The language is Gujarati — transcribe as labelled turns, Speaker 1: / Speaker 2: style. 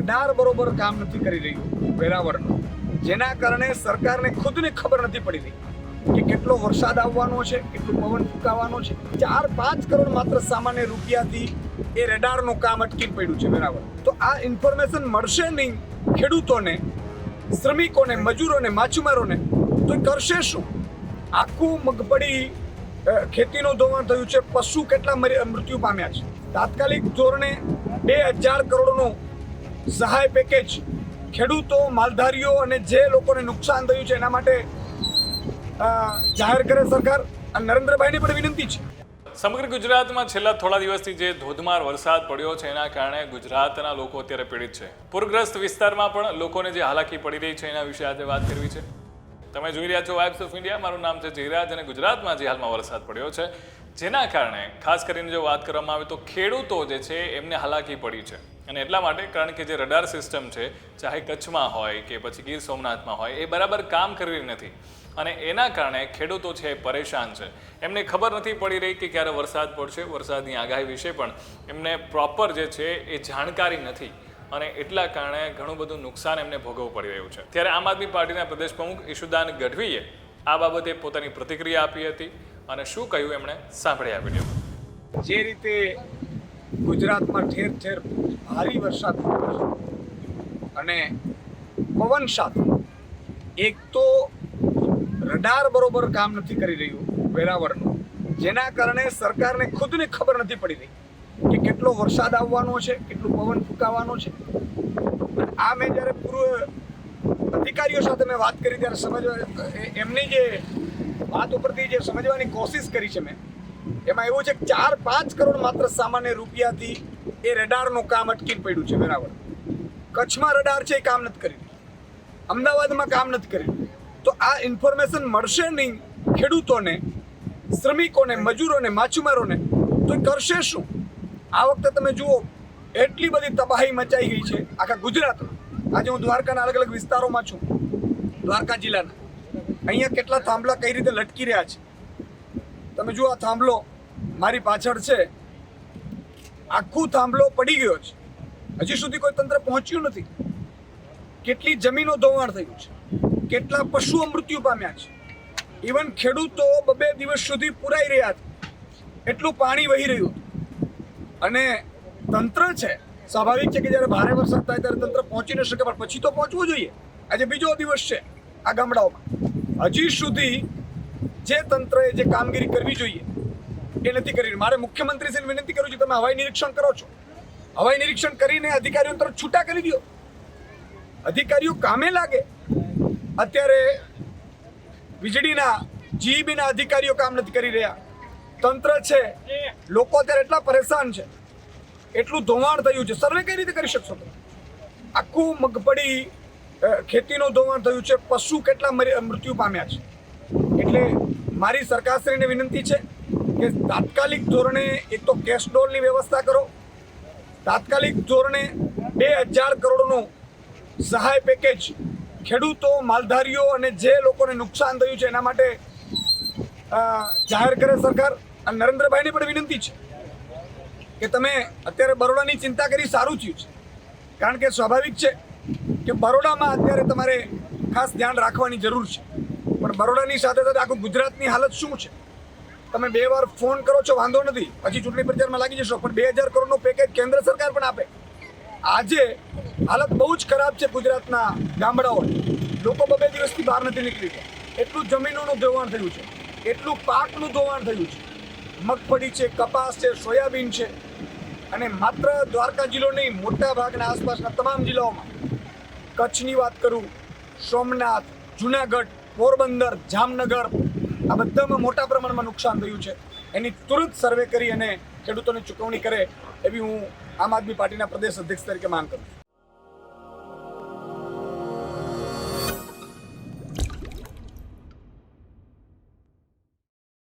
Speaker 1: રડાર બરોબર કામ નથી કરી રહ્યું વેરાવળનું, જેના કારણે સરકારને ખુદને ખબર નથી પડી રહી કે કેટલો વરસાદ આવવાનો છે, કેટલું પવન ફૂંકાવાનો છે. 4-5 કરોડ માત્ર સામાન્ય રૂપિયાથી એ રડારનું કામ અટકી પડ્યું છે વેરાવળ. તો આ ઇન્ફોર્મેશન મળશે નહીં ખેડૂતોને, શ્રમિકોને, મજૂરોને, માછીમારોને, તો એ કરશે શું? આખું મગફળી ખેતીનું ધોવાણ થયું છે, પશુ કેટલા મૃત્યુ પામ્યા છે. તાત્કાલિક ધોરણે 2000 કરોડનું સહાય પેકેજ ખેડૂતો, માલધારીઓ અને જે લોકોને નુકસાન થયું છે એના માટે જાહેર કરે સરકાર. અને નરેન્દ્રભાઈની પણ વિનંતી છે.
Speaker 2: સમગ્ર ગુજરાતમાં છેલ્લા થોડા દિવસથી જે ધોધમાર વરસાદ પડ્યો છે એના કારણે ગુજરાતના લોકો અત્યારે પીડિત છે. પૂરગ્રસ્ત વિસ્તારમાં પણ લોકોને જે હાલાકી પડી રહી છે એના વિશે આજે વાત કરવી છે. તમે જોઈ રહ્યા છો વાઇબ્સ ઓફ ઇન્ડિયા. મારું નામ છે જયરાજ અને ગુજરાતમાં જે હાલમાં વરસાદ પડ્યો છે જેના કારણે ખાસ કરીને જો વાત કરવામાં આવે તો ખેડૂતો જે છે એમને હાલાકી પડી છે. અને એટલા માટે કારણ કે જે રડાર સિસ્ટમ છે, ચાહે કચ્છમાં હોય કે પછી ગીર સોમનાથમાં હોય, એ બરાબર કામ કરી રહી નથી. અને એના કારણે ખેડૂતો છે પરેશાન છે. એમને ખબર નથી પડી રહી કે ક્યારે વરસાદ પડશે. વરસાદની આગાહી વિશે પણ એમને પ્રોપર જે છે એ જાણકારી નથી. અને એટલા કારણે ઘણું બધું નુકસાન એમને ભોગવવું પડી રહ્યું છે. ત્યારે આમ આદમી પાર્ટીના પ્રદેશ પ્રમુખ ઈશુદાન ગઢવીએ આ બાબતે પોતાની પ્રતિક્રિયા આપી હતી. અને શું કહ્યું એમણે સાંભળી આ વિડીયો.
Speaker 1: જે રીતે ગુજરાતમાં ઠેર ઠેર ભારે વરસાદ પડ્યો છે અને પવન સાથે, એક તો રડાર બરોબર કામ નથી કરી રહ્યું વેરાવળનું, જેના કારણે સરકારને ખુદને ખબર નથી પડી રહી કે કેટલો વરસાદ આવવાનો છે, કેટલું પવન ફૂંકાવાનો છે. આ મેં જ્યારે પૂર્વ અધિકારીઓ સાથે મેં વાત કરી ત્યારે એમની જે વાત ઉપરથી જે સમજવાની કોશિશ કરી છે મેં, એમાં એવું છે કે 4-5 કરોડ માત્ર સામાન્ય રૂપિયાથી એ રડારનું કામ અટકી પડ્યું છે વેરાવળ. કચ્છમાં રડાર છે એ કામ નથી કરી રહ્યું, અમદાવાદમાં કામ નથી કરી રહ્યું. તો આ ઇન્ફોર્મેશન મળશે નહીં ખેડૂતોને, શ્રમિકોને, મજૂરોને, માછીમારોને, તો એ કરશે શું? આ વખતે તમે જુઓ એટલી બધી તબાહી મચાઈ ગઈ છે આખા ગુજરાતમાં. આજે હું દ્વારકાના અલગ અલગ વિસ્તારોમાં છું, દ્વારકા જિલ્લાના. અહીંયા કેટલા થાંભલા કઈ રીતે લટકી રહ્યા છે તમે જુઓ. આ થાંભલો મારી પાછળ છે, આખું થાંભલો પડી ગયો છે. હજી સુધી કોઈ તંત્ર પહોંચ્યું નથી. કેટલી જમીનો ધોવાણ થયું છે, કેટલા પશુઓ મૃત્યુ પામ્યા છે. ઇવન ખેડૂતો 2 દિવસ સુધી પુરાઈ રહ્યા હતા, એટલું પાણી વહી રહ્યું હતું. અને તંત્ર છે, સ્વાભાવિક છે કે જ્યારે ભારે વરસાદ થાય ત્યારે તંત્ર પહોંચી ન શકે, પણ પછી તો પહોંચવું જોઈએ. આજે બીજો દિવસ છે આ ગામડાઓમાં. હજી સુધી જે તંત્રએ જે કામગીરી કરવી જોઈએ એ નથી કરી. મારે મુખ્યમંત્રીશ્રીને વિનંતી કરું છું, તમે હવાઈ નિરીક્ષણ કરો છો, હવાઈ નિરીક્ષણ કરીને અધિકારીઓ તરફ છૂટા કરી દો. અધિકારીઓ કામે લાગે. અત્યારે વીજળીના જીઈબીના અધિકારીઓ કામ નથી કરી રહ્યા. તંત્ર છે, લોકો અત્યારે એટલા પરેશાન છે, એટલું ધોવાણ થયું છે. સર્વે કઈ રીતે કરી શકશો તમે? આખું મગફળી ખેતીનું ધોવાણ થયું છે, પશુ કેટલા મૃત્યુ પામ્યા છે. એટલે મારી સરકારશ્રીને વિનંતી છે કે તાત્કાલિક ધોરણે એક તો કેશ ડોલની વ્યવસ્થા કરો. તાત્કાલિક ધોરણે 2000 કરોડનું સહાય પેકેજ ખેડૂતો, માલધારીઓ અને જે લોકોને નુકસાન થયું છે એના માટે જાહેર કરે સરકાર. અને નરેન્દ્રભાઈની પણ વિનંતી છે કે તમે અત્યારે બરોડાની ચિંતા કરી, સારું થયું છે. કારણ કે સ્વાભાવિક છે કે બરોડામાં અત્યારે તમારે ખાસ ધ્યાન રાખવાની જરૂર છે. પણ બરોડાની સાથે સાથે આખું ગુજરાતની હાલત શું છે? તમે 2 વાર ફોન કરો છો, વાંધો નથી, પછી ચૂંટણી પ્રચારમાં લાગી જશો, પણ 2000 કરોડનું પેકેજ કેન્દ્ર સરકાર પણ આપે. આજે હાલત બહુ જ ખરાબ છે ગુજરાતના ગામડાઓની. લોકો 2 દિવસથી બહાર નથી નીકળી ગયા. એટલું જમીનોનું ધોવાણ થયું છે, એટલું પાકનું ધોવાણ થયું છે. મગફળી છે, કપાસ છે, સોયાબીન છે. અને માત્ર દ્વારકા જિલ્લો નહીં, મોટા ભાગના આસપાસના તમામ જિલ્લાઓમાં, કચ્છની વાત કરું, સોમનાથ, જુનાગઢ, પોરબંદર, જામનગર, આ બધામાં મોટા પ્રમાણમાં નુકસાન થયું છે. એની તુરંત સર્વે કરી અને ખેડૂતોને ચૂકવણી કરે એવી હું આમ આદમી પાર્ટીના પ્રદેશ અધ્યક્ષ તરીકે માંગ કરું છું.